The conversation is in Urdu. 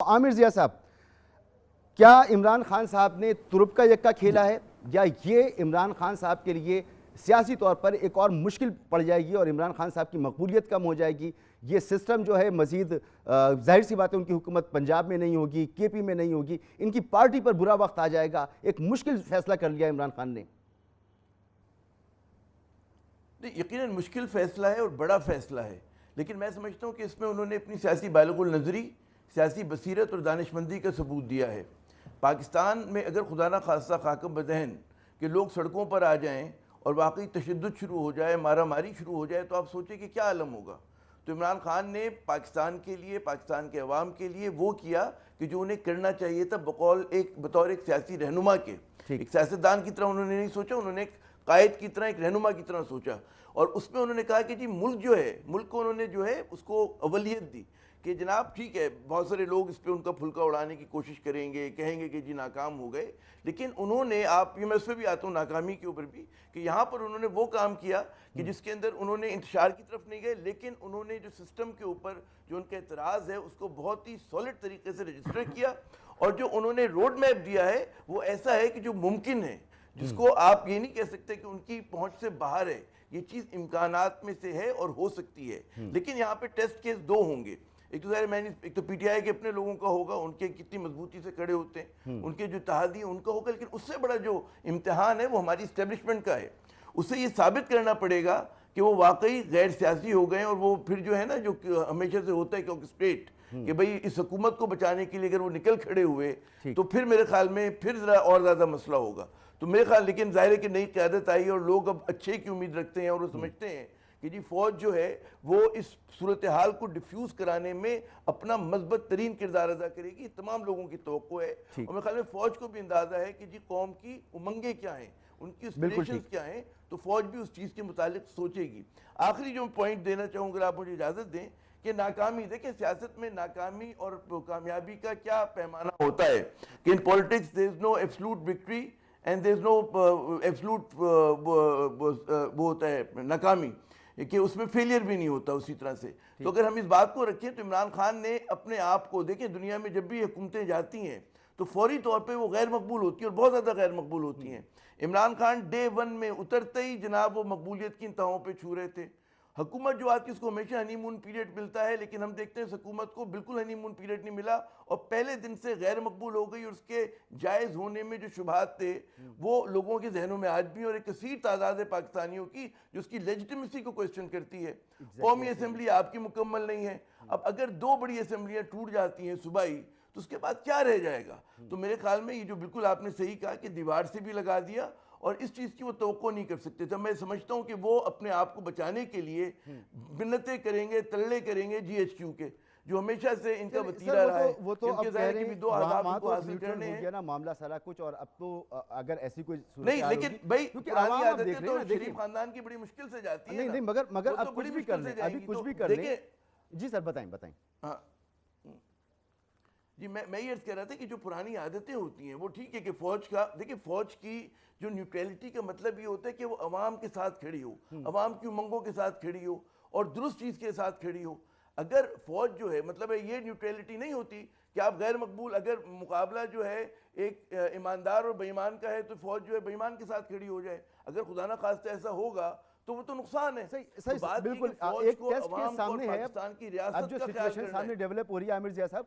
عامر ضیاء صاحب، کیا عمران خان صاحب نے ترپ کا یکا کھیلا ہے یا یہ عمران خان صاحب کے لیے سیاسی طور پر ایک اور مشکل پڑ جائے گی اور عمران خان صاحب کی مقبولیت کم ہو جائے گی؟ یہ سسٹم جو ہے مزید ظاہر سی بات ہے ان کی حکومت پنجاب میں نہیں ہوگی، کے پی میں نہیں ہوگی، ان کی پارٹی پر برا وقت آ جائے گا۔ ایک مشکل فیصلہ کر لیا عمران خان نے۔ یقیناً مشکل فیصلہ ہے اور بڑا فیصلہ ہے، لیکن میں سمجھتا ہوں کہ اس میں انہوں نے اپنی سیاسی بالغ النظری، سیاسی بصیرت اور دانشمندی کا ثبوت دیا ہے۔ پاکستان میں اگر خدا نہ خواستہ خاکم بدہن کہ لوگ سڑکوں پر آ جائیں اور واقعی تشدد شروع ہو جائے، مارا ماری شروع ہو جائے، تو آپ سوچیں کہ کیا عالم ہوگا۔ تو عمران خان نے پاکستان کے لیے، پاکستان کے عوام کے لیے وہ کیا کہ جو انہیں کرنا چاہیے تھا بطور ایک سیاسی رہنما کے۔ ایک سیاستدان کی طرح انہوں نے نہیں سوچا، انہوں نے ایک قائد کی طرح، ایک رہنما کی طرح سوچا، اور اس میں انہوں نے کہا کہ جی ملک کو انہوں نے جو ہے اس کو اولیت دی کہ جناب ٹھیک ہے، بہت سارے لوگ اس پہ ان کا پھلکا اڑانے کی کوشش کریں گے، کہیں گے کہ جی ناکام ہو گئے، لیکن انہوں نے میں اس پہ بھی آتا ہوں ناکامی کے اوپر بھی، کہ یہاں پر انہوں نے وہ کام کیا کہ جس کے اندر انہوں نے انتشار کی طرف نہیں گئے، لیکن انہوں نے جو سسٹم کے اوپر جو ان کا اعتراض ہے اس کو بہت ہی سالڈ طریقے سے رجسٹر کیا، اور جو انہوں نے روڈ میپ دیا ہے وہ ایسا ہے کہ جو ممکن ہے، جس کو آپ یہ نہیں کہہ سکتے کہ ان کی پہنچ سے باہر ہے، یہ چیز امکانات میں سے ہے اور ہو سکتی ہے۔ لیکن یہاں پہ ٹیسٹ کیس دو ہوں گے، ایک تو ظاہر ایک تو پی ٹی آئی کے اپنے لوگوں کا ہوگا، ان کے کتنی مضبوطی سے کھڑے ہوتے ہیں، ان کے جو اتحادی ان کا ہوگا، لیکن اس سے بڑا جو امتحان ہے وہ ہماری اسٹیبلشمنٹ کا ہے۔ اسے یہ ثابت کرنا پڑے گا کہ وہ واقعی غیر سیاسی ہو گئے، اور وہ پھر جو ہے نا جو ہمیشہ سے ہوتا ہے کہ آرکسٹریٹ، کہ بھئی اس حکومت کو بچانے کے لیے اگر وہ نکل کھڑے ہوئے تو پھر میرے خیال میں پھر ذرا اور زیادہ مسئلہ ہوگا۔ تو میرے خیال لیکن ظاہر ہے کہ نئی قیادت آئی اور لوگ اب اچھے کی امید رکھتے ہیں، اور وہ سمجھتے ہیں کہ جی فوج جو ہے وہ اس صورتحال کو ڈیفیوز کرانے میں اپنا مثبت ترین کردار ادا کرے گی۔ تمام لوگوں کی توقع ہے، اور میرے خیال میں فوج کو بھی اندازہ ہے کہ جی قوم کی امنگیں کیا ہیں، ان کی اسپریشنز کیا ہیں، تو فوج بھی اس چیز کے متعلق سوچے گی۔ آخری جو پوائنٹ دینا چاہوں گا، آپ مجھے اجازت دیں، کہ ناکامی، دیکھیں سیاست میں ناکامی اور کامیابی کا کیا پیمانہ ہوتا ہے، کہ ان politics there is no absolute victory and there is no absolute وہ ہوتا ہے ناکامی، کہ اس میں فیلئر بھی نہیں ہوتا اسی طرح سے۔ تو اگر ہم اس بات کو رکھیں تو عمران خان نے اپنے آپ کو، دیکھیں دنیا میں جب بھی حکومتیں جاتی ہیں تو فوری طور پہ وہ غیر مقبول ہوتی ہیں، اور بہت زیادہ غیر مقبول ہوتی ہیں۔ عمران خان ڈے ون میں اترتے ہی جناب وہ مقبولیت کی انتہاؤں پہ چھو رہے تھے۔ حکومت جو آتی ہے اس کو ہمیشہ ہنی مون پیریڈ ملتا ہے، لیکن ہم دیکھتے ہیں اس حکومت کو بالکل ہنی مون پیریڈ نہیں ملا، اور پہلے دن سے غیر مقبول ہو گئی، اور اس کے جائز ہونے میں جو شبہات تھے وہ لوگوں کے ذہنوں میں آج بھی، اور ایک کثیر تعداد ہے پاکستانیوں کی جو اس کی لیجٹمیسی کو کوسچن کرتی ہے۔ قومی اسمبلی آپ کی مکمل نہیں ہے، اب اگر دو بڑی اسمبلیاں ٹوٹ جاتی ہیں صوبائی تو اس کے بعد کیا رہ جائے گا؟ تو میرے خیال میں یہ جو بالکل آپ نے صحیح کہا کہ دیوار سے بھی لگا دیا، اور اس چیز کی وہ توقع نہیں کر سکتے تھے۔ میں سمجھتا ہوں کہ وہ اپنے آپ کو بچانے کے لیے منتیں کریں گے، تلے کریں گے جی ایچ کیو کے، جو ہمیشہ سے ان کا وتیرہ رہا ہے، وہ تو اب کیونکہ ظاہر ہے کہ بھی دو اہداف ان کو حاصل کرنے ہیں۔ ہو گیا نا معاملہ سارا کچھ، اور اب تو اگر ایسی کوئی نہیں صورتحال لیکن ہوگی، بھائی کیونکہ پرانی عوام اب عادتیں دیکھ رہے تو ہیں نا، شریف دیکھیں خاندان کی بڑی مشکل سے جاتی ہیں نہیں نا، نہیں، مگر وہ تو اب بڑی کچھ بھی مشکل کر سے لیں، جائیں ابھی گی۔ کچھ تو بھی کر لیں۔ دیکھیں، جی سر بتائیں۔ ہاں جی میں یہ عرض کہہ رہا تھا کہ جو پرانی عادتیں ہوتی ہیں وہ ٹھیک ہے، کہ فوج کا، دیکھیں فوج کی جو نیوٹریلٹی کا مطلب یہ ہوتا ہے کہ وہ عوام کے ساتھ کھڑی ہو، عوام کی امنگوں کے ساتھ کھڑی ہو، اور درست چیز کے ساتھ کھڑی ہو۔ اگر فوج جو ہے مطلب ہے یہ نیوٹریلٹی نہیں ہوتی کہ آپ غیر مقبول، اگر مقابلہ جو ہے ایک ایماندار اور بے ایمان کا ہے تو فوج جو ہے بے ایمان کے ساتھ کھڑی ہو جائے، اگر خدا نہ خواستہ ایسا ہوگا تو وہ تو نقصان ہے۔ تو بات یہ کہ بالکل فوج ایک کو، ٹیسٹ کے عوام کو اور سامنے ہے، پاکستان کی اب ریاست جو کا خیال سچویشن کرنا سامنے ہے۔ ڈیولپ ہو رہی ہے عامر ضیاء صاحب،